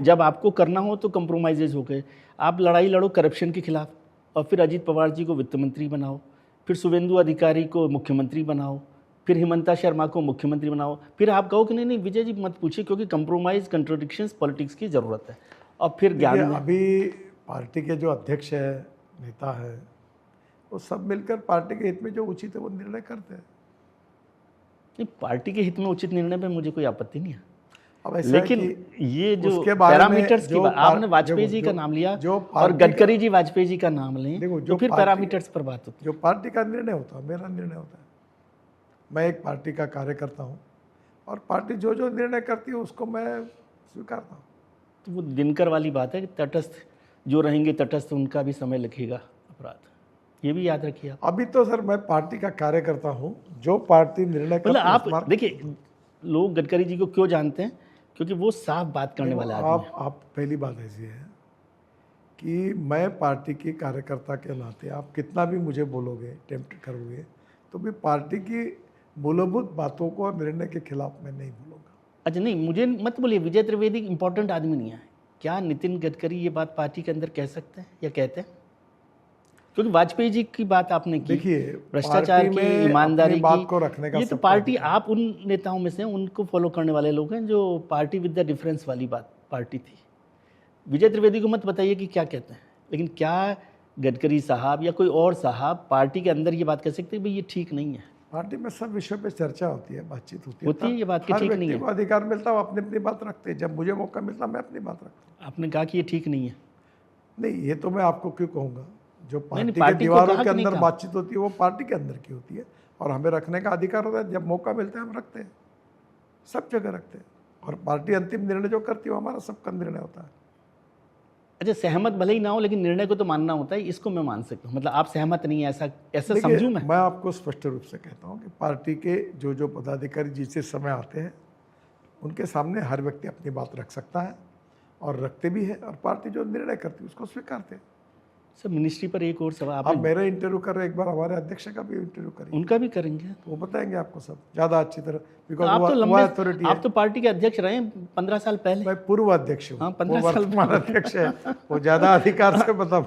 जब आपको करना हो तो कंप्रोमाइजेज हो गए। आप लड़ाई लड़ो करप्शन के खिलाफ और फिर अजीत पवार जी को वित्त मंत्री बनाओ, फिर शुभेंदु अधिकारी को मुख्यमंत्री बनाओ, फिर हिमंता शर्मा को मुख्यमंत्री बनाओ, फिर आप कहो कि नहीं नहीं विजय जी मत पूछिए क्योंकि कंप्रोमाइज कंट्रोडिक्शंस पॉलिटिक्स की ज़रूरत है। और फिर ज्ञान में अभी पार्टी के जो अध्यक्ष है, नेता है, वो सब मिलकर पार्टी के हित में जो उचित है वो निर्णय करते हैं। नहीं, पार्टी के हित में उचित निर्णय पे मुझे कोई आपत्ति नहीं है। लेकिन ये जो पैरामीटर्स की बात, आपने वाजपेयी जी का नाम लिया और गडकरी जी वाजपेयी जी का नाम लें तो फिर पैरामीटर्स पर बात होती है। जो पार्टी का निर्णय होता है मेरा निर्णय होता है। मैं एक पार्टी का कार्यकर्ता हूँ और पार्टी जो जो निर्णय करती है उसको मैं स्वीकारता हूँ। तो वो दिनकर वाली बात है कि तटस्थ जो रहेंगे तटस्थ उनका भी समय लिखेगा अपराध, ये भी याद रखिए आप। अभी तो सर मैं पार्टी का कार्यकर्ता हूँ, जो पार्टी निर्णय करती है। आप देखिए लोग गडकरी जी को क्यों जानते हैं, क्योंकि वो साफ बात करने वाले आदमी हैं। आप पहली बात ऐसी है कि मैं पार्टी के कार्यकर्ता के नाते आप कितना भी मुझे बोलोगे, टेम्प्ट करोगे, तो भी पार्टी की मूलभूत बातों को और निर्णय के खिलाफ मैं नहीं बोलूँगा। अच्छा नहीं, मुझे मत बोलिए विजय त्रिवेदी इंपॉर्टेंट आदमी नहीं है। क्या नितिन गडकरी ये बात पार्टी के अंदर कह सकते हैं या कहते हैं? क्योंकि वाजपेयी जी की बात आपने की, देखिए भ्रष्टाचार की, ईमानदारी बात को रखने का ये तो पार्टी, आप उन नेताओं में से उनको फॉलो करने वाले लोग हैं जो पार्टी विद द डिफरेंस वाली बात पार्टी थी। विजय त्रिवेदी को मत बताइए कि क्या कहते हैं, लेकिन क्या गडकरी साहब या कोई और साहब पार्टी के अंदर ये बात कह सकते हैं भाई ये ठीक नहीं है? पार्टी में सब विषयों पे चर्चा होती है, बातचीत होती है, ये बात की ठीक नहीं है। अधिकार मिलता है, वो अपनी अपनी बात रखते हैं। जब मुझे मौका मिलता मैं अपनी बात रखता हूँ। आपने कहा कि ये ठीक नहीं है। नहीं, ये तो मैं आपको क्यों कहूँगा। जो पार्टी के दीवारों के अंदर बातचीत होती है वो पार्टी के अंदर की होती है और हमें रखने का अधिकार होता है। जब मौका मिलता है हम रखते हैं, सब जगह रखते हैं। और पार्टी अंतिम निर्णय जो करती है वो हमारा सबका निर्णय होता है। अच्छा, सहमत भले ही ना हो लेकिन निर्णय को तो मानना होता है, इसको मैं मान सकता हूँ। मतलब आप सहमत नहीं है ऐसा समझूं मैं आपको स्पष्ट रूप से कहता हूँ कि पार्टी के जो जो पदाधिकारी जिस समय आते हैं उनके सामने हर व्यक्ति अपनी बात रख सकता है और रखते भी है, और पार्टी जो निर्णय करती है उसको स्वीकारते हैं। सर मिनिस्ट्री पर एक और सवाल, आप मेरा इंटरव्यू कर रहे हैं, एक बार हमारे अध्यक्ष का भी इंटरव्यू करें, उनका भी करेंगे तो वो बताएंगे आपको सब ज़्यादा अच्छी तरह, बिकॉज आप तो पार्टी के अध्यक्ष रहे 15 साल पहले। मैं पूर्व अध्यक्ष हूँ, 15 साल अध्यक्ष है, वो ज़्यादा अधिकार से बता